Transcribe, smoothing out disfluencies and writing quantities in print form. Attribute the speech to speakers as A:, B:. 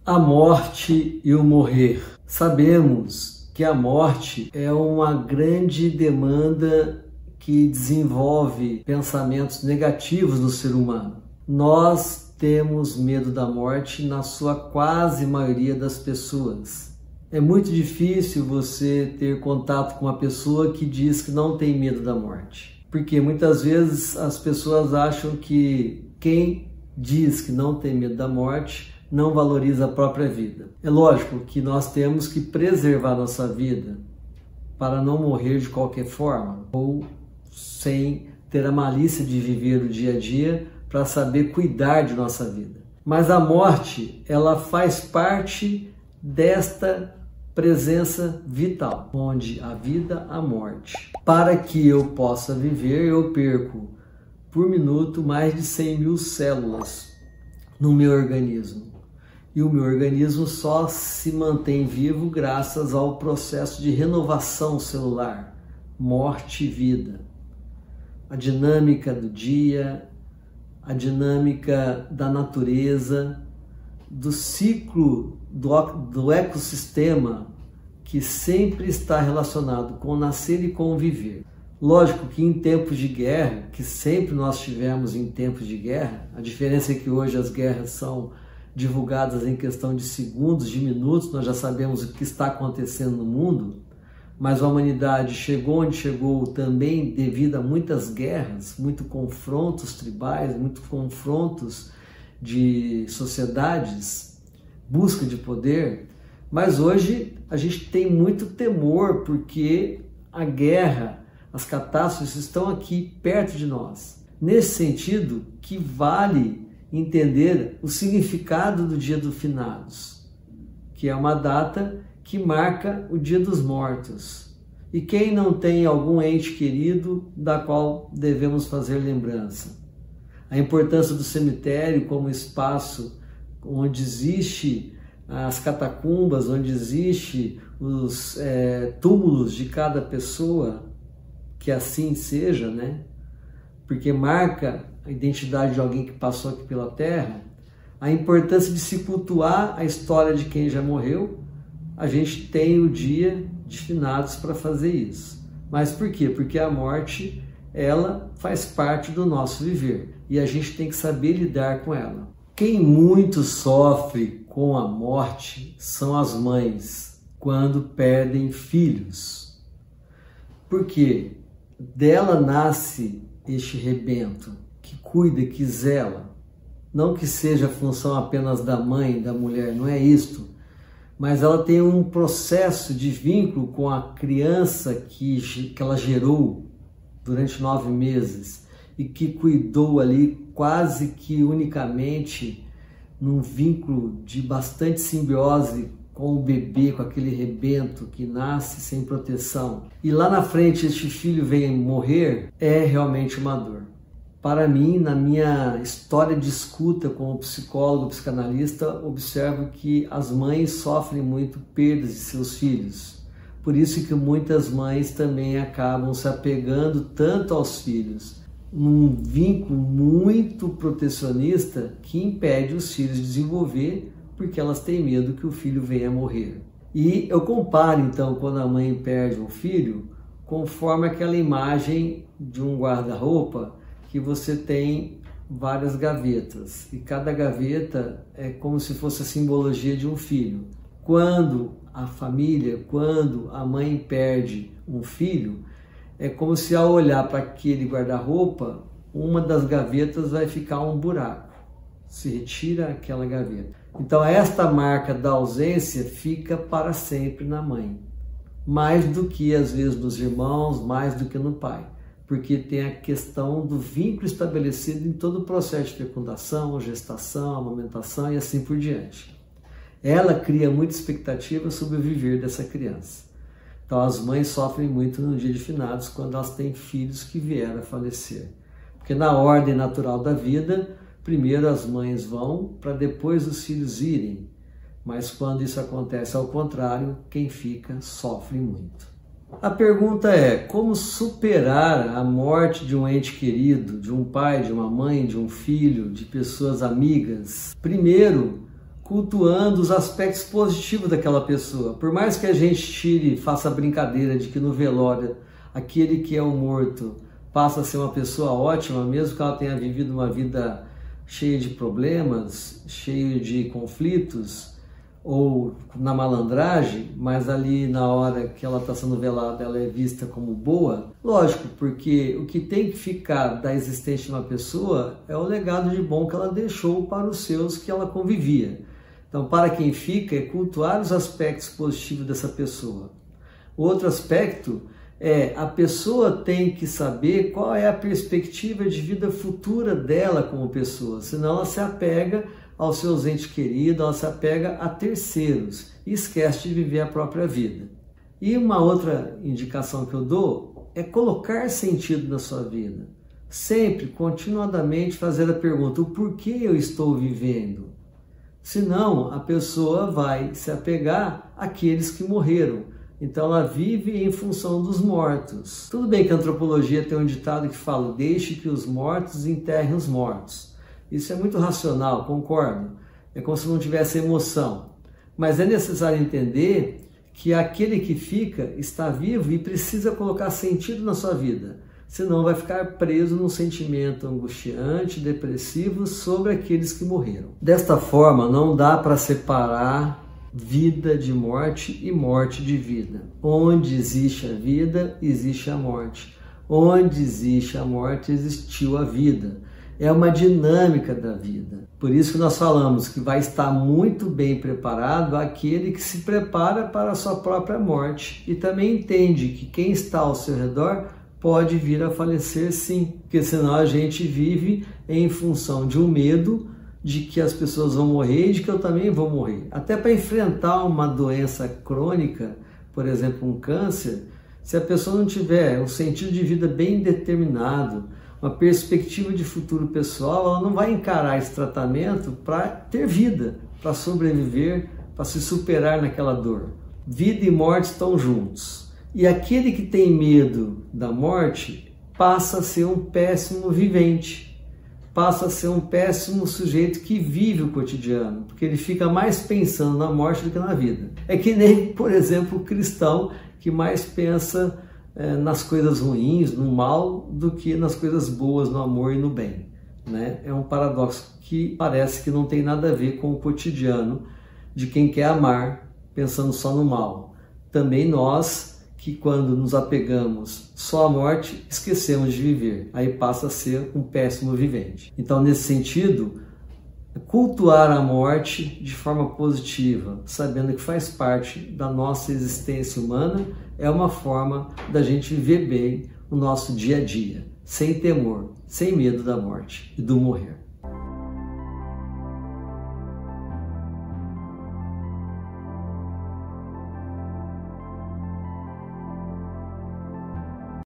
A: A morte e o morrer. Sabemos que a morte é uma grande demanda que desenvolve pensamentos negativos no ser humano. Nós temos medo da morte na sua quase maioria das pessoas. É muito difícil você ter contato com uma pessoa que diz que não tem medo da morte. Porque muitas vezes as pessoas acham que quem diz que não tem medo da morte não valoriza a própria vida. É lógico que nós temos que preservar nossa vida para não morrer de qualquer forma ou sem ter a malícia de viver o dia a dia para saber cuidar de nossa vida. Mas a morte, ela faz parte desta presença vital, onde a vida, a morte. Para que eu possa viver, eu perco por minuto mais de 100 mil células no meu organismo. E o meu organismo só se mantém vivo graças ao processo de renovação celular, morte e vida. A dinâmica do dia, a dinâmica da natureza, do ciclo do ecossistema que sempre está relacionado com o nascer e com o viver. Lógico que em tempos de guerra, que sempre nós tivemos em tempos de guerra, a diferença é que hoje as guerras são divulgadas em questão de segundos, de minutos, nós já sabemos o que está acontecendo no mundo, mas a humanidade chegou onde chegou também devido a muitas guerras, muitos confrontos tribais, muitos confrontos de sociedades, busca de poder, mas hoje a gente tem muito temor porque a guerra, as catástrofes estão aqui perto de nós. Nesse sentido, que vale entender o significado do Dia dos Finados, que é uma data que marca o Dia dos Mortos. E quem não tem algum ente querido da qual devemos fazer lembrança? A importância do cemitério como espaço onde existe as catacumbas, onde existe os túmulos de cada pessoa, que assim seja, né? Porque marca a identidade de alguém que passou aqui pela Terra. A importância de se cultuar a história de quem já morreu. A gente tem o Dia de Finados para fazer isso. Mas por quê? Porque a morte, ela faz parte do nosso viver e a gente tem que saber lidar com ela. Quem muito sofre com a morte são as mães, quando perdem filhos. Por quê? Dela nasce este rebento que cuida, que zela. Não que seja função apenas da mãe, da mulher, não é isto. Mas ela tem um processo de vínculo com a criança que ela gerou durante 9 meses e que cuidou ali quase que unicamente num vínculo de bastante simbiose com o bebê, com aquele rebento que nasce sem proteção. E lá na frente este filho vem morrer, é realmente uma dor. Para mim, na minha história de escuta como psicólogo, psicanalista, observo que as mães sofrem muito perdas de seus filhos. Por isso que muitas mães também acabam se apegando tanto aos filhos, num vínculo muito protecionista que impede os filhos de desenvolver, porque elas têm medo que o filho venha a morrer. E eu comparo então quando a mãe perde um filho, conforme aquela imagem de um guarda-roupa que você tem várias gavetas e cada gaveta é como se fosse a simbologia de um filho. Quando a família, quando a mãe perde um filho, é como se ao olhar para aquele guarda-roupa, uma das gavetas vai ficar um buraco, se retira aquela gaveta. Então esta marca da ausência fica para sempre na mãe, mais do que às vezes nos irmãos, mais do que no pai. Porque tem a questão do vínculo estabelecido em todo o processo de fecundação, gestação, amamentação e assim por diante. Ela cria muita expectativa sobre o viver dessa criança. Então as mães sofrem muito no Dia de Finados quando elas têm filhos que vieram a falecer. Porque na ordem natural da vida, primeiro as mães vão para depois os filhos irem. Mas quando isso acontece ao contrário, quem fica sofre muito. A pergunta é, como superar a morte de um ente querido, de um pai, de uma mãe, de um filho, de pessoas amigas? Primeiro, cultuando os aspectos positivos daquela pessoa. Por mais que a gente tire, faça a brincadeira de que no velório aquele que é o morto passa a ser uma pessoa ótima, mesmo que ela tenha vivido uma vida cheia de problemas, cheia de conflitos, ou na malandragem, mas ali na hora que ela está sendo velada ela é vista como boa. Lógico, porque o que tem que ficar da existência de uma pessoa é o legado de bom que ela deixou para os seus que ela convivia. Então, para quem fica, é cultuar os aspectos positivos dessa pessoa. Outro aspecto é a pessoa tem que saber qual é a perspectiva de vida futura dela como pessoa, senão ela se apega aos seus entes queridos, ela se apega a terceiros e esquece de viver a própria vida. E uma outra indicação que eu dou é colocar sentido na sua vida. Sempre, continuadamente fazer a pergunta, o porquê eu estou vivendo? Senão, a pessoa vai se apegar àqueles que morreram. Então ela vive em função dos mortos. Tudo bem que a antropologia tem um ditado que fala, deixe que os mortos enterrem os mortos. Isso é muito racional, concordo. É como se não tivesse emoção. Mas é necessário entender que aquele que fica está vivo e precisa colocar sentido na sua vida. Senão vai ficar preso num sentimento angustiante, depressivo sobre aqueles que morreram. Desta forma, não dá para separar vida de morte e morte de vida. Onde existe a vida, existe a morte. Onde existe a morte, existiu a vida. É uma dinâmica da vida. Por isso que nós falamos que vai estar muito bem preparado aquele que se prepara para a sua própria morte e também entende que quem está ao seu redor pode vir a falecer sim, porque senão a gente vive em função de um medo de que as pessoas vão morrer e de que eu também vou morrer. Até para enfrentar uma doença crônica, por exemplo, um câncer, se a pessoa não tiver um sentido de vida bem determinado, uma perspectiva de futuro pessoal, ela não vai encarar esse tratamento para ter vida, para sobreviver, para se superar naquela dor. Vida e morte estão juntos. E aquele que tem medo da morte passa a ser um péssimo vivente, passa a ser um péssimo sujeito que vive o cotidiano, porque ele fica mais pensando na morte do que na vida. É que nem, por exemplo, o cristão que mais pensa nas coisas ruins, no mal, do que nas coisas boas, no amor e no bem, né? É um paradoxo que parece que não tem nada a ver com o cotidiano de quem quer amar, pensando só no mal. Também nós, que quando nos apegamos só à morte, esquecemos de viver. Aí passa a ser um péssimo vivente. Então, nesse sentido, cultuar a morte de forma positiva, sabendo que faz parte da nossa existência humana, é uma forma da gente viver bem o nosso dia a dia, sem temor, sem medo da morte e do morrer.